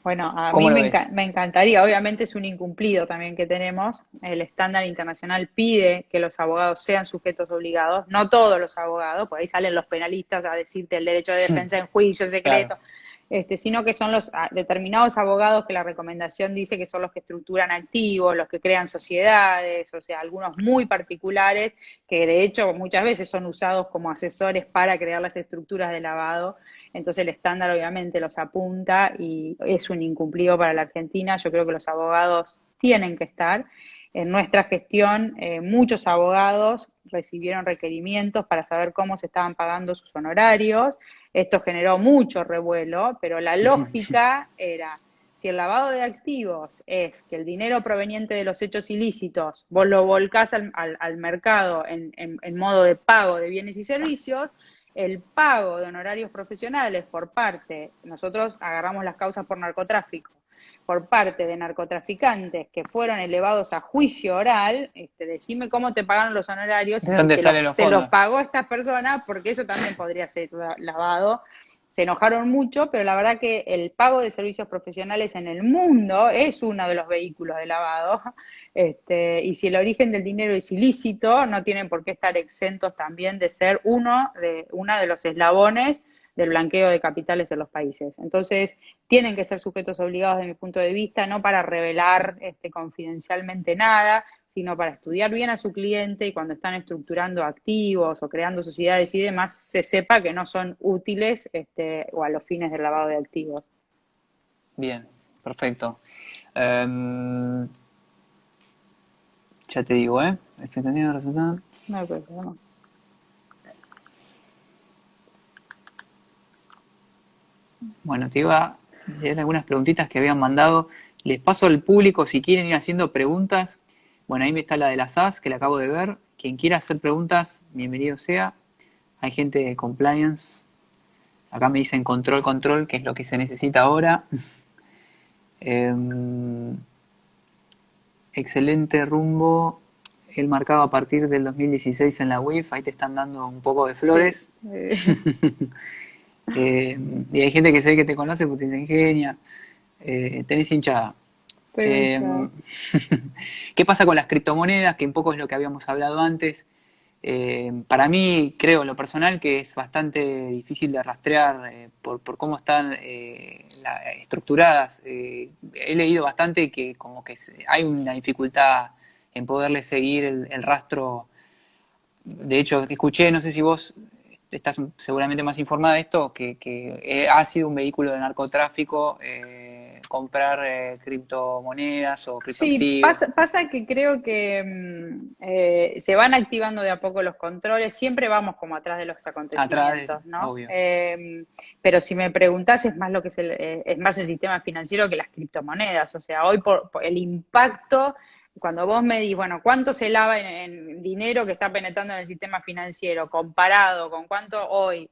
Bueno, a ¿Cómo mí lo ves? me encantaría, obviamente es un incumplido también que tenemos. El estándar internacional pide que los abogados sean sujetos obligados, no todos los abogados, por ahí salen los penalistas a decirte el derecho de defensa en juicio Claro. secreto, sino que son los determinados abogados que la recomendación dice que son los que estructuran activos, los que crean sociedades, o sea, algunos muy particulares que de hecho muchas veces son usados como asesores para crear las estructuras de lavado. Entonces el estándar obviamente los apunta y es un incumplido para la Argentina. Yo creo que los abogados tienen que estar. En nuestra gestión, muchos abogados recibieron requerimientos para saber cómo se estaban pagando sus honorarios. Esto generó mucho revuelo, pero la lógica era, si el lavado de activos es que el dinero proveniente de los hechos ilícitos vos lo volcás al mercado en modo de pago de bienes y servicios, el pago de honorarios profesionales por parte, nosotros agarramos las causas por narcotráfico, por parte de narcotraficantes que fueron elevados a juicio oral, decime cómo te pagaron los honorarios y ¿De si dónde salen los te los fondos? pagó esta persona, porque eso también podría ser lavado. Se enojaron mucho, pero la verdad que el pago de servicios profesionales en el mundo es uno de los vehículos de lavado. Y si el origen del dinero es ilícito, no tienen por qué estar exentos también de ser uno de los eslabones del blanqueo de capitales en los países. Entonces, tienen que ser sujetos obligados, de mi punto de vista, no para revelar confidencialmente nada, sino para estudiar bien a su cliente y cuando están estructurando activos o creando sociedades y demás, se sepa que no son útiles o a los fines del lavado de activos. Bien, perfecto. Em, ya te digo, ¿eh? Expectativa de resultado. No hay problema. Bueno, te iba a leer algunas preguntitas que habían mandado. Les paso al público si quieren ir haciendo preguntas. Bueno, ahí me está la de la SAS, que la acabo de ver. Quien quiera hacer preguntas, bienvenido sea. Hay gente de compliance. Acá me dicen control, control, que es lo que se necesita ahora. Excelente rumbo. El marcado a partir del 2016 en la UIF. Ahí te están dando un poco de Sí. flores. Y hay gente que sé que te conoce porque te ingenia. Tenés hinchada. Estoy Eh, hinchado. ¿Qué pasa con las criptomonedas? Que un poco es lo que habíamos hablado antes. Para mí, creo en lo personal que es bastante difícil de rastrear por cómo están estructuradas. He leído bastante que como que hay una dificultad en poderle seguir el rastro. De hecho, escuché, no sé si vos estás seguramente más informada de esto, que ha sido un vehículo de narcotráfico comprar criptomonedas o Sí, criptoactivos. pasa que creo que se van activando de a poco los controles, siempre vamos como atrás de los Atrás, acontecimientos, ¿no? obvio. Pero si me preguntás, es más lo que es más el sistema financiero que las criptomonedas, o sea, hoy por el impacto cuando vos medís, bueno, cuánto se lava en dinero que está penetrando en el sistema financiero comparado con cuánto hoy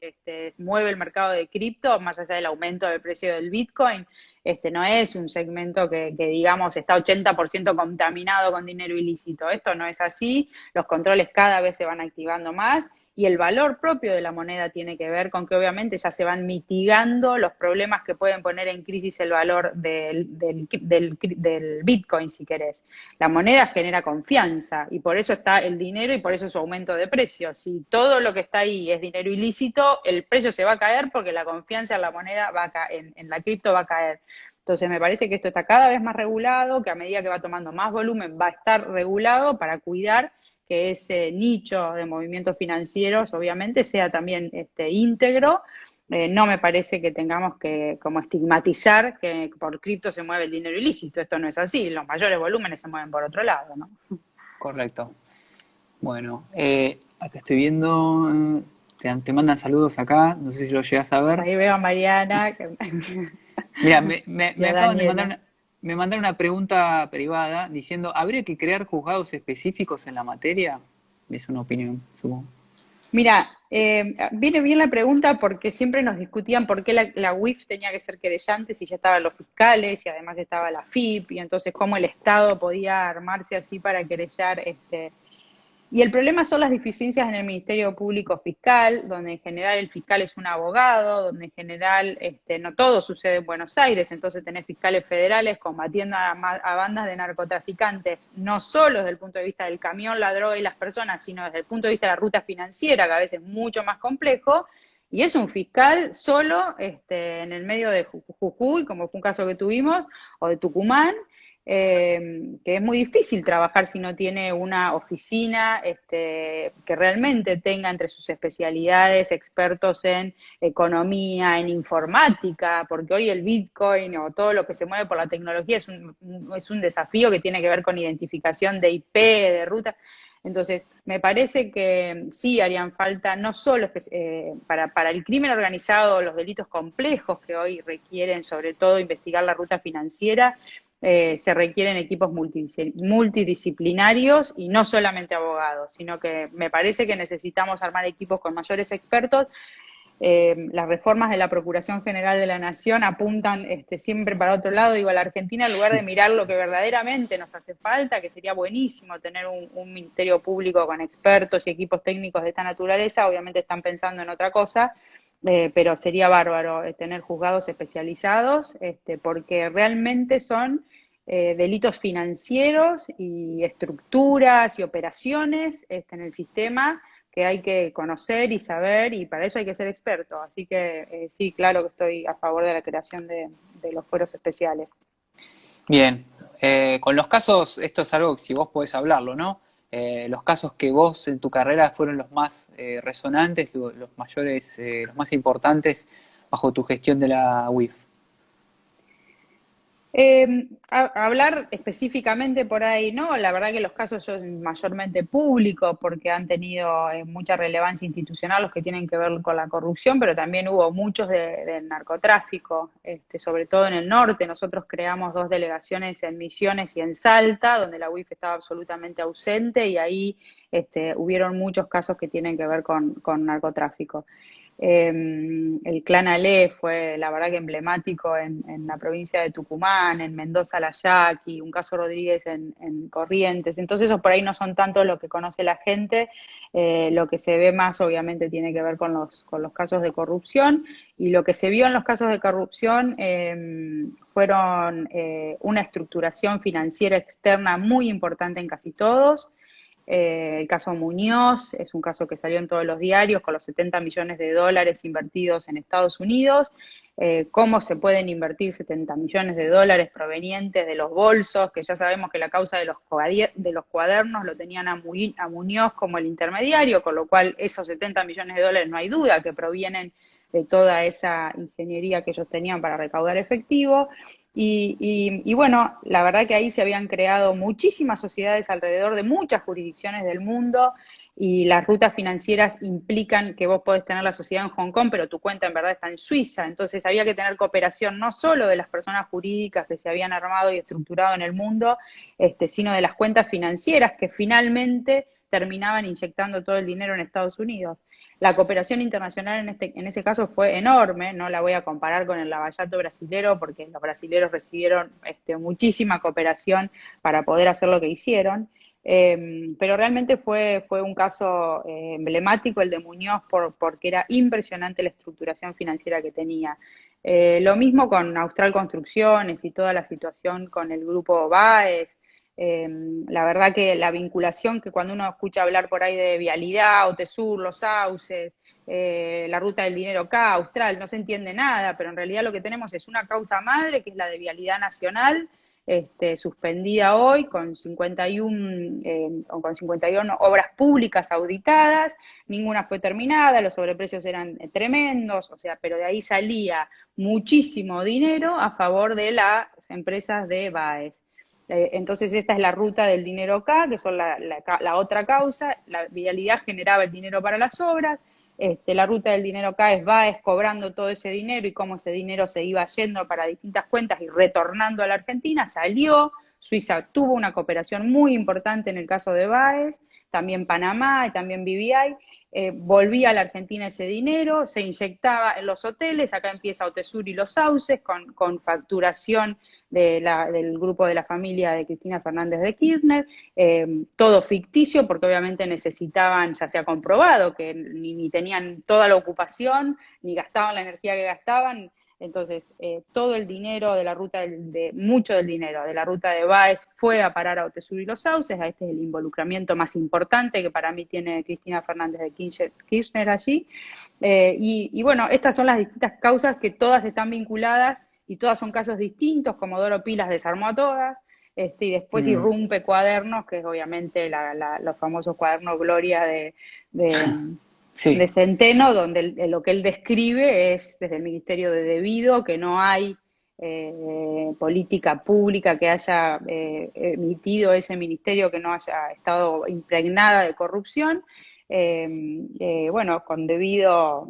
mueve el mercado de cripto, más allá del aumento del precio del Bitcoin, no es un segmento que digamos está 80% contaminado con dinero ilícito. Esto no es así, los controles cada vez se van activando más. Y el valor propio de la moneda tiene que ver con que obviamente ya se van mitigando los problemas que pueden poner en crisis el valor del Bitcoin, si querés. La moneda genera confianza y por eso está el dinero y por eso su aumento de precio. Si todo lo que está ahí es dinero ilícito, el precio se va a caer porque la confianza en la moneda va a caer, en la cripto va a caer. Entonces me parece que esto está cada vez más regulado, que a medida que va tomando más volumen va a estar regulado para cuidar que ese nicho de movimientos financieros obviamente sea también íntegro. No me parece que tengamos que como estigmatizar que por cripto se mueve el dinero ilícito. Esto no es así, los mayores volúmenes se mueven por otro lado, ¿no? Correcto. Bueno, acá estoy viendo, te mandan saludos acá, no sé si lo llegas a ver. Ahí veo a Mariana Mira, y me a acaban de Daniela. mandar me mandaron una pregunta privada diciendo, ¿habría que crear juzgados específicos en la materia? Es una opinión, supongo. Mira, viene bien la pregunta porque siempre nos discutían por qué la UIF tenía que ser querellante si ya estaban los fiscales y además estaba la FIP y entonces cómo el Estado podía armarse así para querellar. Y el problema son las deficiencias en el Ministerio Público Fiscal, donde en general el fiscal es un abogado, donde en general no todo sucede en Buenos Aires, entonces tenés fiscales federales combatiendo a bandas de narcotraficantes, no solo desde el punto de vista del camión, la droga y las personas, sino desde el punto de vista de la ruta financiera, que a veces es mucho más complejo, y es un fiscal solo en el medio de Jujuy, como fue un caso que tuvimos, o de Tucumán, que es muy difícil trabajar si no tiene una oficina que realmente tenga entre sus especialidades expertos en economía, en informática, porque hoy el Bitcoin o todo lo que se mueve por la tecnología es un desafío que tiene que ver con identificación de IP, de ruta. Entonces, me parece que sí harían falta, no solo para el crimen organizado, los delitos complejos que hoy requieren, sobre todo, investigar la ruta financiera, se requieren equipos multidisciplinarios y no solamente abogados, sino que me parece que necesitamos armar equipos con mayores expertos. Las reformas de la Procuración General de la Nación apuntan siempre para otro lado. Digo, a la Argentina, en lugar de mirar lo que verdaderamente nos hace falta, que sería buenísimo tener un ministerio público con expertos y equipos técnicos de esta naturaleza, obviamente están pensando en otra cosa, pero sería bárbaro tener juzgados especializados, porque realmente son delitos financieros y estructuras y operaciones en el sistema que hay que conocer y saber, y para eso hay que ser experto. Así que sí, claro que estoy a favor de la creación de los fueros especiales. Bien, con los casos, esto es algo que si vos podés hablarlo, ¿no? Los casos que vos en tu carrera fueron los más resonantes, los mayores, los más importantes bajo tu gestión de la UIF. Hablar específicamente por ahí, no, la verdad que los casos son mayormente públicos porque han tenido mucha relevancia institucional los que tienen que ver con la corrupción, pero también hubo muchos del narcotráfico, sobre todo en el norte. Nosotros creamos 2 delegaciones en Misiones y en Salta, donde la UIF estaba absolutamente ausente y ahí hubieron muchos casos que tienen que ver con narcotráfico. El Clan Ale fue, la verdad, que emblemático en la provincia de Tucumán, en Mendoza, La Yaqui, un caso Rodríguez en Corrientes. Entonces, esos por ahí no son tanto lo que conoce la gente. Lo que se ve más, obviamente, tiene que ver con los casos de corrupción. Y lo que se vio en los casos de corrupción fueron una estructuración financiera externa muy importante en casi todos. El caso Muñoz es un caso que salió en todos los diarios con los 70 millones de dólares invertidos en Estados Unidos. ¿Cómo se pueden invertir 70 millones de dólares provenientes de los bolsos? Que ya sabemos que la causa de los cuadernos lo tenían a Muñoz como el intermediario, con lo cual esos 70 millones de dólares no hay duda que provienen de toda esa ingeniería que ellos tenían para recaudar efectivo. Y bueno, la verdad que ahí se habían creado muchísimas sociedades alrededor de muchas jurisdicciones del mundo, y las rutas financieras implican que vos podés tener la sociedad en Hong Kong, pero tu cuenta en verdad está en Suiza. Entonces había que tener cooperación no solo de las personas jurídicas que se habían armado y estructurado en el mundo, sino de las cuentas financieras que finalmente terminaban inyectando todo el dinero en Estados Unidos. La cooperación internacional en ese caso fue enorme, no la voy a comparar con el lavallato brasilero porque los brasileros recibieron muchísima cooperación para poder hacer lo que hicieron. Pero realmente fue un caso emblemático el de Muñoz porque era impresionante la estructuración financiera que tenía. Lo mismo con Austral Construcciones y toda la situación con el grupo Baez. La verdad que la vinculación que cuando uno escucha hablar por ahí de Vialidad, Otesur, Los Sauces, la ruta del dinero acá, Austral, no se entiende nada, pero en realidad lo que tenemos es una causa madre, que es la de Vialidad Nacional, suspendida hoy con 51 obras públicas auditadas, ninguna fue terminada, los sobreprecios eran tremendos, o sea, pero de ahí salía muchísimo dinero a favor de las empresas de Baez. Entonces esta es la ruta del dinero acá, que son la otra causa, la vialidad generaba el dinero para las obras, la ruta del dinero acá es Baez cobrando todo ese dinero y cómo ese dinero se iba yendo para distintas cuentas y retornando a la Argentina, salió, Suiza tuvo una cooperación muy importante en el caso de Baez, también Panamá y también BBI, volvía a la Argentina ese dinero, se inyectaba en los hoteles, acá empieza Otesur y Los Sauces con facturación del grupo de la familia de Cristina Fernández de Kirchner, todo ficticio porque obviamente necesitaban, ya se ha comprobado, que ni tenían toda la ocupación, ni gastaban la energía que gastaban. Entonces, todo el dinero de la ruta, mucho del dinero de la ruta de Baez fue a parar a Otesur y Los Sauces. Este es el involucramiento más importante que para mí tiene Cristina Fernández de Kirchner allí. Y bueno, estas son las distintas causas que todas están vinculadas y todas son casos distintos. Comodoro Pilas desarmó a todas. Y después irrumpe Cuadernos, que es obviamente los famosos cuadernos Gloria Sí, de Centeno, donde lo que él describe es desde el Ministerio de Debido, que no hay política pública que haya emitido ese ministerio, que no haya estado impregnada de corrupción, bueno, con debido,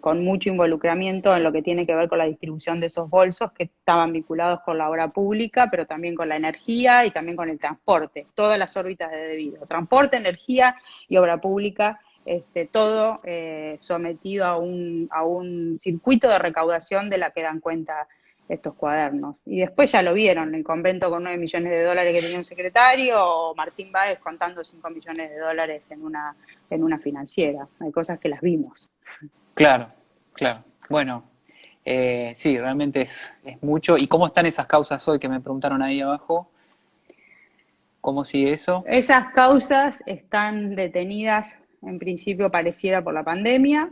con mucho involucramiento en lo que tiene que ver con la distribución de esos bolsos que estaban vinculados con la obra pública, pero también con la energía y también con el transporte, todas las órbitas de debido, transporte, energía y obra pública. Todo sometido a un circuito de recaudación de la que dan cuenta estos cuadernos. Y después ya lo vieron, el convento con 9 millones de dólares que tenía un secretario, o Martín Báez contando 5 millones de dólares en una financiera. Hay cosas que las vimos. claro, claro. Bueno, sí, realmente es mucho. ¿Y cómo están esas causas hoy que me preguntaron ahí abajo? ¿Cómo sigue eso? Esas causas están detenidas, en principio pareciera por la pandemia.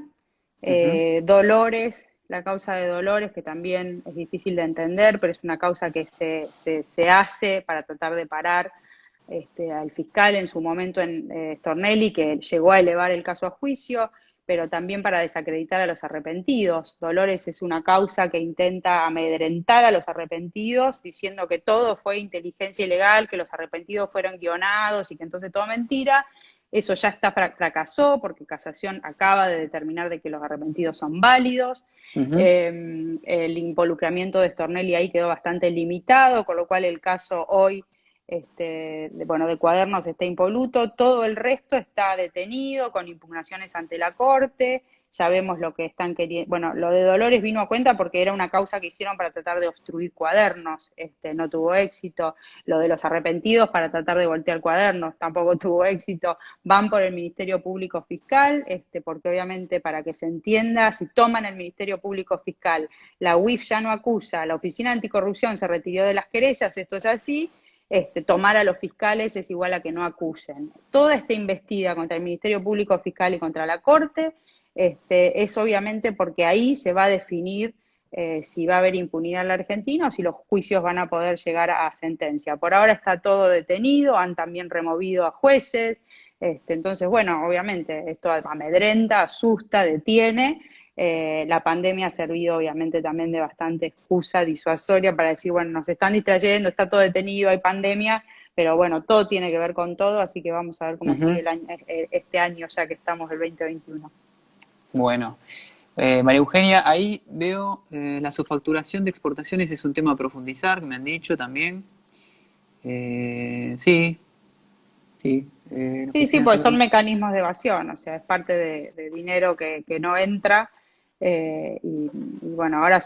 Ujú. Dolores, la causa de Dolores, que también es difícil de entender, pero es una causa que se hace para tratar de parar al fiscal en su momento en Stornelli, que llegó a elevar el caso a juicio, pero también para desacreditar a los arrepentidos. Dolores es una causa que intenta amedrentar a los arrepentidos, diciendo que todo fue inteligencia ilegal, que los arrepentidos fueron guionados y que entonces todo mentira. Eso ya fracasó porque Casación acaba de determinar de que los arrepentidos son válidos. Ujú. El involucramiento de Stornelli ahí quedó bastante limitado, con lo cual el caso hoy de Cuadernos está impoluto, todo el resto está detenido con impugnaciones ante la Corte, ya vemos lo que están queriendo, bueno, lo de Dolores vino a cuenta porque era una causa que hicieron para tratar de obstruir Cuadernos, no tuvo éxito, lo de los arrepentidos para tratar de voltear Cuadernos tampoco tuvo éxito, van por el Ministerio Público Fiscal, porque obviamente para que se entienda, si toman el Ministerio Público Fiscal, la UIF ya no acusa, la Oficina Anticorrupción se retiró de las querellas, esto es así, tomar a los fiscales es igual a que no acusen. Toda esta investida contra el Ministerio Público Fiscal y contra la Corte es obviamente porque ahí se va a definir si va a haber impunidad en la Argentina o si los juicios van a poder llegar a sentencia. Por ahora está todo detenido, han también removido a jueces, entonces, bueno, obviamente esto amedrenta, asusta, detiene. La pandemia ha servido obviamente también de bastante excusa disuasoria para decir, bueno, nos están distrayendo, está todo detenido, hay pandemia, pero bueno, todo tiene que ver con todo, así que vamos a ver cómo sigue Ujú. el año, este año ya que estamos el 2021. Bueno, María Eugenia, ahí veo la subfacturación de exportaciones es un tema a profundizar, que me han dicho también. Sí, sí, la Sí, sí, oficina pues son tributaria. mecanismos de evasión, o sea, es parte de dinero que no entra. Y bueno, ahora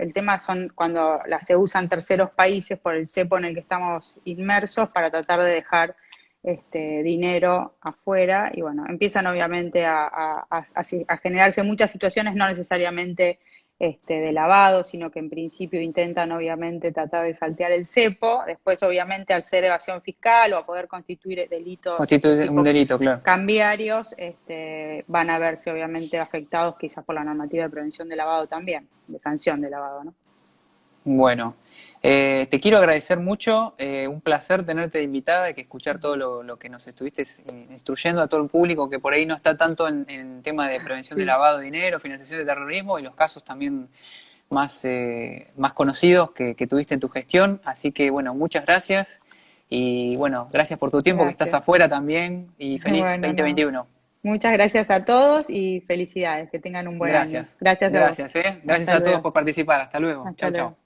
el tema son cuando se usan terceros países por el cepo en el que estamos inmersos para tratar de dejar dinero afuera. Y bueno, empiezan obviamente a generarse muchas situaciones, no necesariamente de lavado, sino que en principio intentan obviamente tratar de saltear el cepo. Después, obviamente, al ser evasión fiscal o a poder constituir delitos Constituye un tipo delito, claro. cambiarios, van a verse obviamente afectados quizás por la normativa de prevención de lavado también, de sanción de lavado, ¿no? Bueno, te quiero agradecer mucho, un placer tenerte de invitada y que escuchar todo lo que nos estuviste instruyendo a todo el público que por ahí no está tanto en tema de prevención de Sí, lavado de dinero, financiación de terrorismo y los casos también más conocidos que tuviste en tu gestión. Así que bueno, muchas gracias y bueno, gracias por tu tiempo que estás gracias. afuera también y feliz Bueno, no. 2021. Muchas gracias a todos y felicidades, que tengan un buen año. Gracias, Gracias a vos. gracias, Gracias Hasta a todos luego. por participar. Hasta luego. Hasta Chau, chau. luego.